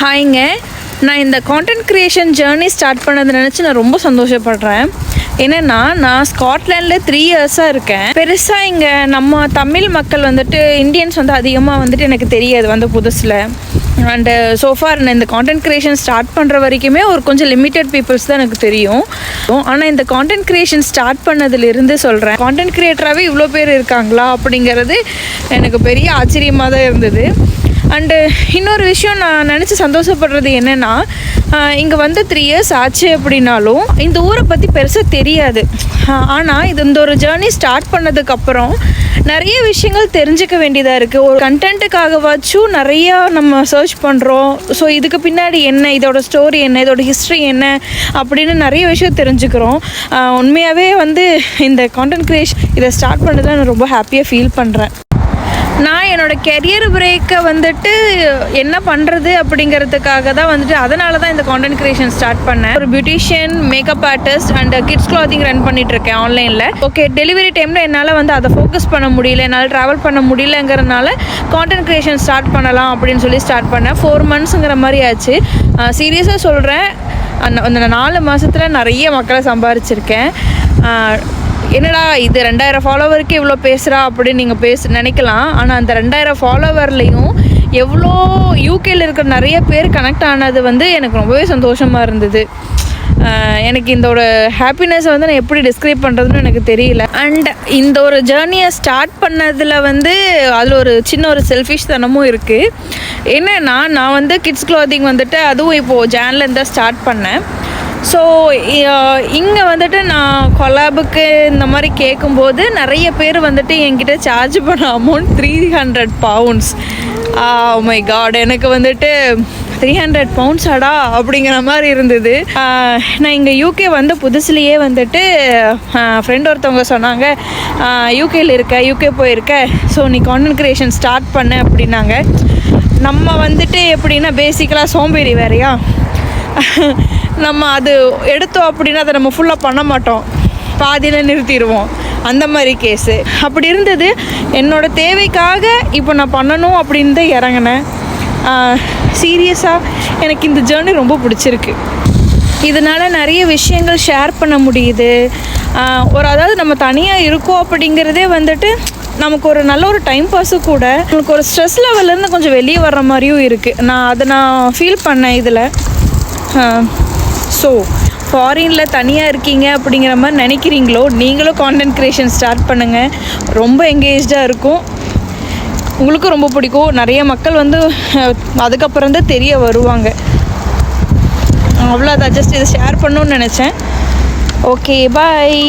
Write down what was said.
ஹாய்ங்க. நான் இந்த content creation journey start பண்ணதை நினச்சி நான் ரொம்ப சந்தோஷப்படுறேன். ஏன்னா நான் ஸ்காட்லாண்டில் 3 இயர்ஸாக இருக்கேன். பெருசாக இங்கே நம்ம தமிழ் மக்கள் வந்துட்டு இந்தியன்ஸ் வந்து அதிகமாக வந்துட்டு எனக்கு தெரியாது வந்த புதுசில். அண்டு சோஃபார் நான் இந்த கான்டென்ட் க்ரியேஷன் ஸ்டார்ட் பண்ணுற வரைக்குமே ஒரு கொஞ்சம் லிமிட்டட் பீப்புள்ஸ் தான் எனக்கு தெரியும். ஆனால் இந்த கான்டென்ட் க்ரியேஷன் ஸ்டார்ட் பண்ணதுலேருந்து சொல்கிறேன், கான்டென்ட் க்ரியேட்டராகவே இவ்வளோ பேர் இருக்காங்களா அப்படிங்கிறது எனக்கு பெரிய ஆச்சரியமாக தான் இருந்தது. அண்டு இன்னொரு விஷயம் நான் நினச்சி சந்தோஷப்படுறது என்னென்னா, இங்கே வந்து 3 இயர்ஸ் ஆச்சு அப்படின்னாலும் இந்த ஊரை பற்றி பெருசாக தெரியாது. ஆனால் இந்த ஒரு ஜேர்னி ஸ்டார்ட் பண்ணதுக்கப்புறம் நிறைய விஷயங்கள் தெரிஞ்சுக்க வேண்டியதாக இருக்குது. ஒரு கண்டென்ட்டுக்காகவாச்சும் நிறையா நம்ம சர்ச் பண்ணுறோம். ஸோ இதுக்கு பின்னாடி என்ன, இதோட ஸ்டோரி என்ன, இதோட ஹிஸ்ட்ரி என்ன அப்படின்னு நிறைய விஷயம் தெரிஞ்சுக்கிறோம். உண்மையாகவே வந்து இந்த கான்டென்ட் க்ரியேஷன் இதை ஸ்டார்ட் பண்ணதில் நான் ரொம்ப ஹாப்பியாக ஃபீல் பண்ணுறேன். நான் என்னோடய கெரியர் பிரேக்கை வந்துட்டு என்ன பண்ணுறது அப்படிங்கிறதுக்காக தான் வந்துட்டு அதனால தான் இந்த கான்டென்ட் க்ரியேஷன் ஸ்டார்ட் பண்ணேன். ஒரு beautician, makeup artist and kids clothing run பண்ணிகிட்ருக்கேன் ஆன்லைனில். ஓகே, டெலிவரி டைமில் என்னால் வந்து அதை ஃபோக்கஸ் பண்ண முடியல, என்னால் ட்ராவல் பண்ண முடியலங்கிறதுனால கான்டென்ட் க்ரியேஷன் ஸ்டார்ட் பண்ணலாம் அப்படின்னு சொல்லி ஸ்டார்ட் பண்ணேன். 4 monthsங்கிற மாதிரி ஆச்சு. சீரியஸாக சொல்கிறேன், அந்த 4 மாதத்தில் நிறைய மக்களை சம்பாரிச்சிருக்கேன். என்னடா இது 2000 ஃபாலோவருக்கு இவ்வளோ பேசுகிறா அப்படின்னு நீங்கள் நினைக்கலாம். ஆனால் அந்த 2000 ஃபாலோவர்லேயும் எவ்வளோ யூகேயில் இருக்கிற நிறைய பேர் கனெக்ட் ஆனது வந்து எனக்கு ரொம்பவே சந்தோஷமாக இருந்தது. எனக்கு இதோட ஹாப்பினஸை வந்து நான் எப்படி டிஸ்கிரைப் பண்ணுறதுன்னு எனக்கு தெரியல. அண்ட் இந்த ஒரு ஜேர்னியை ஸ்டார்ட் பண்ணதில் வந்து அதில் ஒரு சின்ன ஒரு செல்ஃபிஷ் தனமும் இருக்குது. என்னென்னா, நான் வந்து கிட்ஸ் கிளாத்திங் வந்துட்டு அதுவும் இப்போது ஜான்லேருந்து தான் ஸ்டார்ட் பண்ணேன். ஸோ இங்கே வந்துட்டு நான் கொலாபுக்கு இந்த மாதிரி கேட்கும்போது நிறைய பேர் வந்துட்டு என்கிட்ட சார்ஜ் பண்ண அமௌண்ட் 300 pounds. மை காட், எனக்கு வந்துட்டு 300 pounds ஆடா அப்படிங்கிற மாதிரி இருந்தது. நான் இங்கே யூகே வந்து புதுசுலேயே வந்துட்டு ஃப்ரெண்ட் ஒருத்தவங்க சொன்னாங்க, யூகே போயிருக்க, ஸோ நீ கான்டென்ட் க்ரியேஷன் ஸ்டார்ட் பண்ண அப்படின்னாங்க. நம்ம வந்துட்டு எப்படின்னா பேசிக்கலாக சோம்பேறி வேறையா, நம்ம அது எடுத்தோம் அப்படின்னா அதை நம்ம ஃபுல்லாக பண்ண மாட்டோம், பாதியில் நிறுத்திடுவோம். அந்த மாதிரி கேஸு அப்படி இருந்தது. என்னோடய தேவைக்காக இப்போ நான் பண்ணணும் அப்படின்னு தான் இறங்கினேன். சீரியஸாக எனக்கு இந்த ஜேர்னி ரொம்ப பிடிச்சிருக்கு. இதனால் நிறைய விஷயங்கள் ஷேர் பண்ண முடியுது. அதாவது நம்ம தனியாக இருக்கோம் அப்படிங்கிறதே வந்துட்டு நமக்கு ஒரு நல்ல ஒரு டைம் பாஸும் கூட. நமக்கு ஒரு ஸ்ட்ரெஸ் லெவல்லேருந்து கொஞ்சம் வெளியே வர்ற மாதிரியும் இருக்குது. நான் ஃபீல் பண்ணேன் இதில். ஸோ ஃபாரினில் தனியாக இருக்கீங்க அப்படிங்கிற மாதிரி நினைக்கிறீங்களோ, நீங்களும் கான்டென்ட் க்ரியேஷன் ஸ்டார்ட் பண்ணுங்கள். ரொம்ப எங்கேஜாக இருக்கும், உங்களுக்கும் ரொம்ப பிடிக்கும். நிறைய மக்கள் வந்து அதுக்கப்புறம் தான் தெரிய வருவாங்க. அவ்வளோதான், ஜஸ்ட் இதை ஷேர் பண்ணணுன்னு நினச்சேன். ஓகே, பாய்.